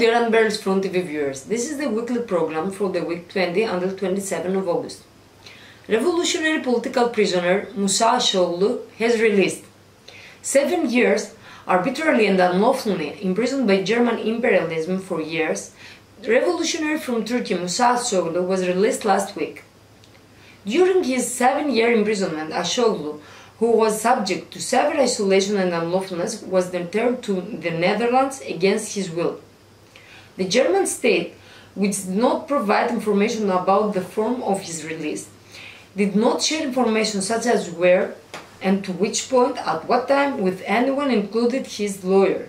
dear Unbearers Front TV viewers, this is the weekly program for the week 20 until 27 of August. Revolutionary political prisoner Musa Shoğlu has released. 7 years, arbitrarily and unlawfully imprisoned by German imperialism for years, the revolutionary from Turkey Musa Shoğlu was released last week. During his 7-year imprisonment, Shoğlu, who was subject to severe isolation and unlawfulness, was returned to the Netherlands against his will. The German state, which did not provide information about the form of his release, did not share information such as where and to which point, at what time, with anyone, including his lawyer.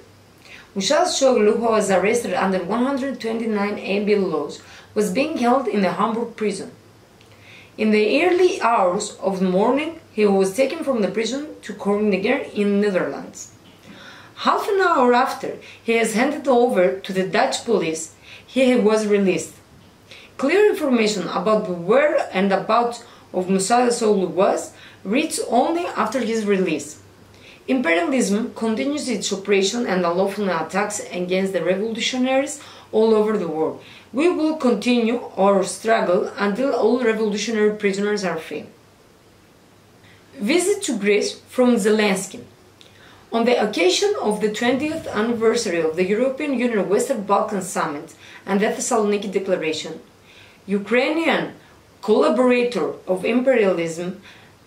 Musa Shoğlu, who was arrested under 129 AB laws, was being held in the Hamburg prison. In the early hours of the morning, he was taken from the prison to Groningen in Netherlands. Half an hour after he was handed over to the Dutch police, he was released. Clear information about the where and about of Musa Shoğlu was reached only after his release. Imperialism continues its operation and unlawful attacks against the revolutionaries all over the world. We will continue our struggle until all revolutionary prisoners are free. Visit to Greece from Zelensky. On the occasion of the 20th anniversary of the European Union Western Balkans Summit and the Thessaloniki Declaration, Ukrainian collaborator of imperialism,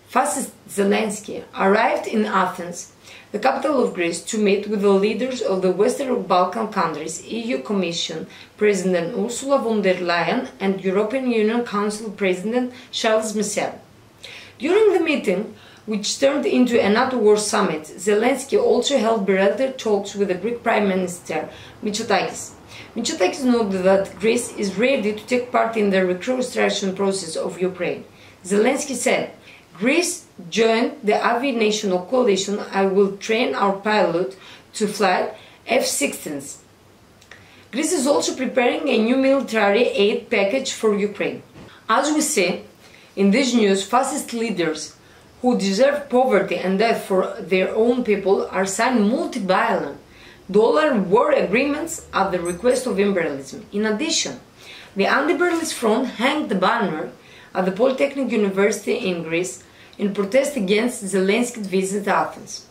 fascist Zelensky, arrived in Athens, the capital of Greece, to meet with the leaders of the Western Balkan countries, EU Commission President Ursula von der Leyen and European Union Council President Charles Michel. During the meeting, which turned into a NATO war summit, Zelensky also held bilateral talks with the Greek Prime Minister Mitsotakis. Mitsotakis noted that Greece is ready to take part in the reconstruction process of Ukraine. Zelensky said, "Greece joined the aviation coalition. I will train our pilot to fly F-16s." Greece is also preparing a new military aid package for Ukraine. As we see in this news, fascist leaders who deserve poverty and death for their own people are signing multi-billion dollar war agreements at the request of imperialism. In addition, the anti-imperialist front hanged the banner at the Polytechnic University in Greece in protest against Zelensky's visit to Athens.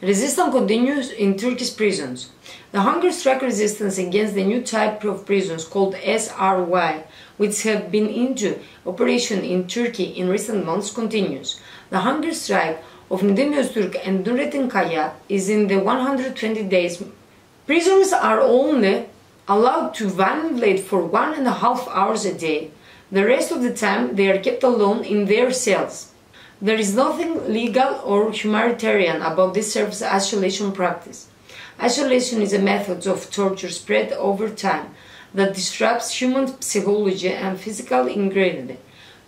Resistance continues in Turkish prisons. The hunger strike resistance against the new type of prisons called SRY, which have been into operation in Turkey in recent months, continues. The hunger strike of Nedim Öztürk and Nurettin Kaya is in the 120 days. Prisoners are only allowed to ventilate for 1.5 hours a day. The rest of the time they are kept alone in their cells. There is nothing legal or humanitarian about this self-isolation practice. Isolation is a method of torture spread over time that disrupts human psychology and physical integrity.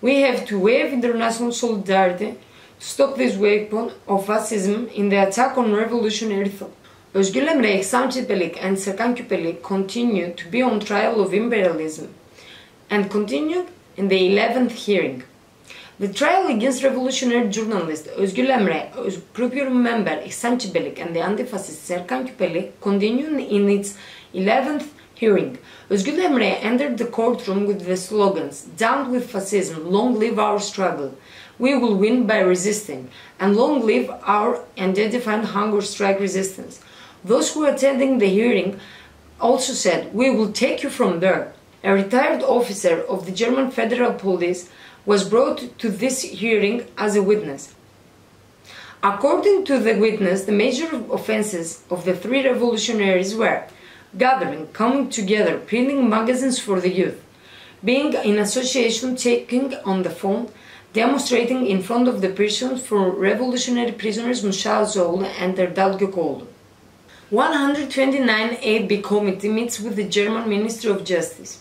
We have to wave international solidarity to stop this weapon of fascism in the attack on revolutionary thought. Özgür Emre, İhsan Çepelik and Serkan Küpelik continue to be on trial of imperialism and continued in the 11th hearing. The trial against revolutionary journalist Özgür Emre, Group member İhsan Çepelik and the anti-fascist Serkan Küpelik continued in its 11th hearing. Özgür Emre entered the courtroom with the slogans, "Down with fascism, long live our struggle. We will win by resisting, and long live our unidentified hunger strike resistance." Those who were attending the hearing also said, "We will take you from there." A retired officer of the German Federal Police was brought to this hearing as a witness. According to the witness, the major offenses of the three revolutionaries were gathering, coming together, printing magazines for the youth, being in association, taking on the phone, demonstrating in front of the prisons for revolutionary prisoners Musa Shoğlu and Erdal Gökoğlu. 129 AB Committee meets with the German Ministry of Justice.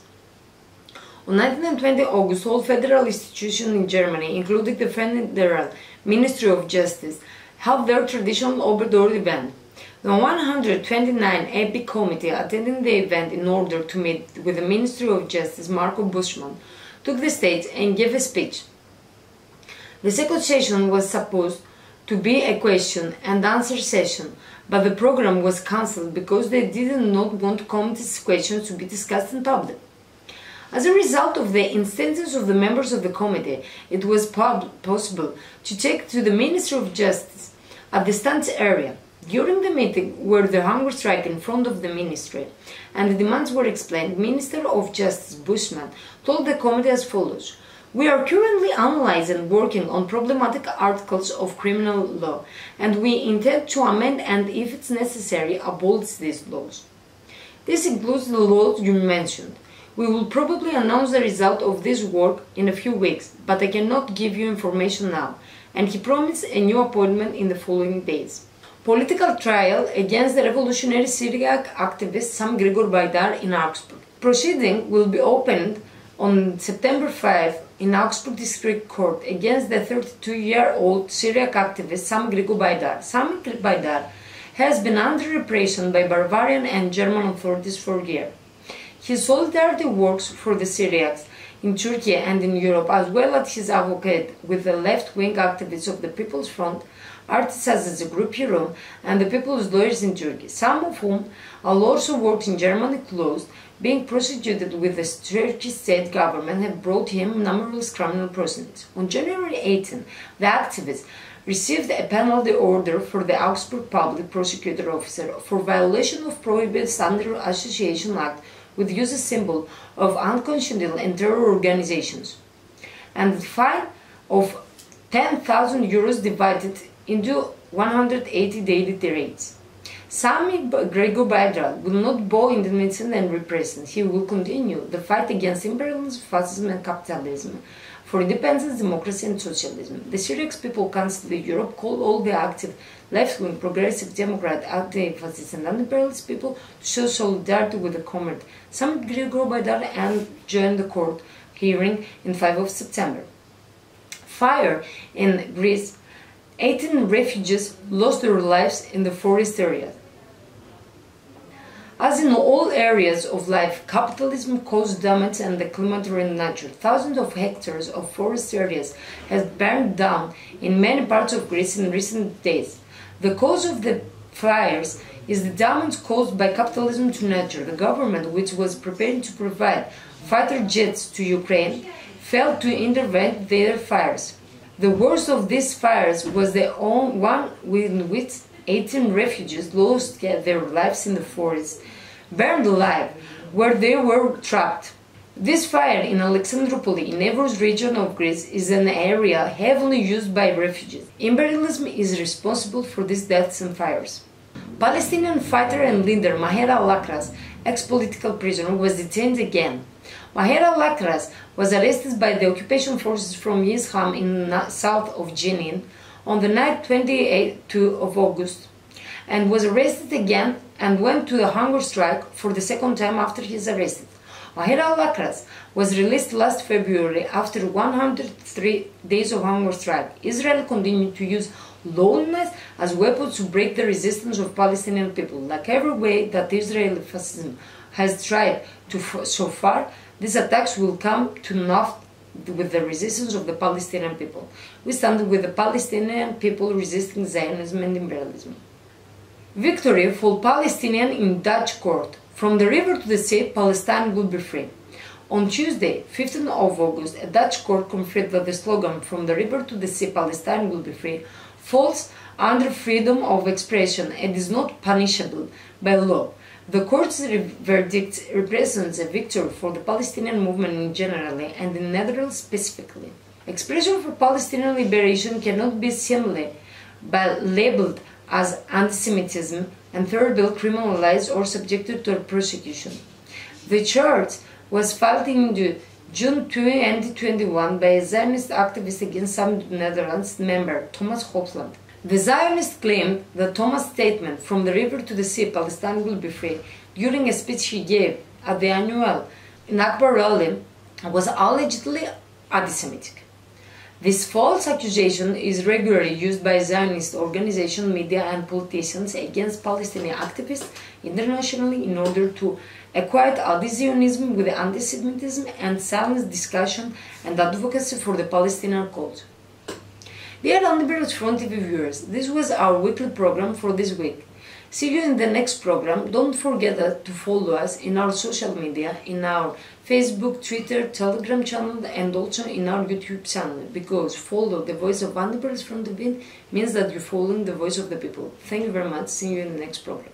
On 19 and 20 August, all federal institutions in Germany, including the Federal Ministry of Justice, held their traditional Oberdoor event. The 129 AB Committee attending the event in order to meet with the Ministry of Justice, Marco Buschmann, took the stage and gave a speech. The second session was supposed to be a question and answer session, but the program was cancelled because they did not want committee's questions to be discussed in public. As a result of the insistence of the members of the committee, it was possible to take to the Ministry of Justice at the Stans area. During the meeting were the hunger strike in front of the ministry, and the demands were explained, Minister of Justice Bushman told the committee as follows: "We are currently analyzing and working on problematic articles of criminal law, and we intend to amend and, if it's necessary, abolish these laws. This includes the laws you mentioned. We will probably announce the result of this work in a few weeks, but I cannot give you information now," and he promised a new appointment in the following days. Political trial against the revolutionary Syriac activist Sam Grigor Baydar in Augsburg. Proceeding will be opened on September 5 in Augsburg District Court against the 32-year-old Syriac activist Sam Grigor Baydar. Sam Baydar has been under repression by Bavarian and German authorities for a year. His solidarity works for the Syriacs in Turkey and in Europe, as well as his advocate with the left-wing activists of the People's Front, Artisans as a group hero, and the People's Lawyers in Turkey, some of whom are also worked in Germany closed, being prosecuted with the Turkish state government, have brought him numerous criminal proceedings. On January 18, the activists received a penalty order for the Augsburg Public Prosecutor Officer for violation of prohibited under Association Act with use of symbol of unconstitutional and terror organizations, and the fine of 10,000 euros divided into 180 daily rates. Sami Grigor Baydar will not bow in the innocent and repressed. He will continue the fight against imperialism, fascism and capitalism, for independence, democracy and socialism. The Syriac People Council of Europe called all the active left-wing, progressive, democrat, anti-fascist and anti-imperialist people to show solidarity with the comrade Sami Grigor Baydar and join the court hearing in 5 of September. Fire in Greece. 18 refugees lost their lives in the forest area. As in all areas of life, capitalism caused damage and the climate and nature. Thousands of hectares of forest areas have burned down in many parts of Greece in recent days. The cause of the fires is the damage caused by capitalism to nature. The government, which was preparing to provide fighter jets to Ukraine, failed to intervene their fires. The worst of these fires was the one in which 18 refugees lost their lives in the forest, burned alive, where they were trapped. This fire in Alexandroupoli, in Evros region of Greece, is an area heavily used by refugees. Imperialism is responsible for these deaths and fires. Palestinian fighter and leader Maher al-Akras, ex-political prisoner, was detained again. Maher al-Akras was arrested by the occupation forces from Yizham in south of Jenin on the night 28 of August, and was arrested again and went to a hunger strike for the second time after his arrest. Maher al-Akras was released last February after 103 days of hunger strike. Israel continued to use loneliness as weapons to break the resistance of Palestinian people. Like every way that Israeli fascism has tried to so far, these attacks will come to naught with the resistance of the Palestinian people. We stand with the Palestinian people resisting Zionism and imperialism. Victory for Palestinians in Dutch court. From the river to the sea, Palestine will be free. On Tuesday, 15th of August, a Dutch court confirmed that the slogan "From the river to the sea, Palestine will be free" falls under freedom of expression and is not punishable by law. The court's verdict represents a victory for the Palestinian movement in general and in Netherlands specifically. Expression for Palestinian liberation cannot be simply labeled as anti-Semitism and thirdly criminalized or subjected to persecution. The charge was filed in June 2021 by a Zionist activist against some Netherlands member, Thomas Hopland. The Zionists claimed that Thomas' statement, "From the river to the sea, Palestine will be free," during a speech he gave at the annual Nakba rally, was allegedly anti-Semitic. This false accusation is regularly used by Zionist organizations, media and politicians against Palestinian activists internationally in order to equate anti-Zionism with anti-Semitism and silence discussion and advocacy for the Palestinian cause. Dear Antivirus Front TV viewers, this was our weekly program for this week. See you in the next program. Don't forget to follow us in our social media, in our Facebook, Twitter, Telegram channel, and also in our YouTube channel, because follow the voice of Antivirus Front TV means that you're following the voice of the people. Thank you very much. See you in the next program.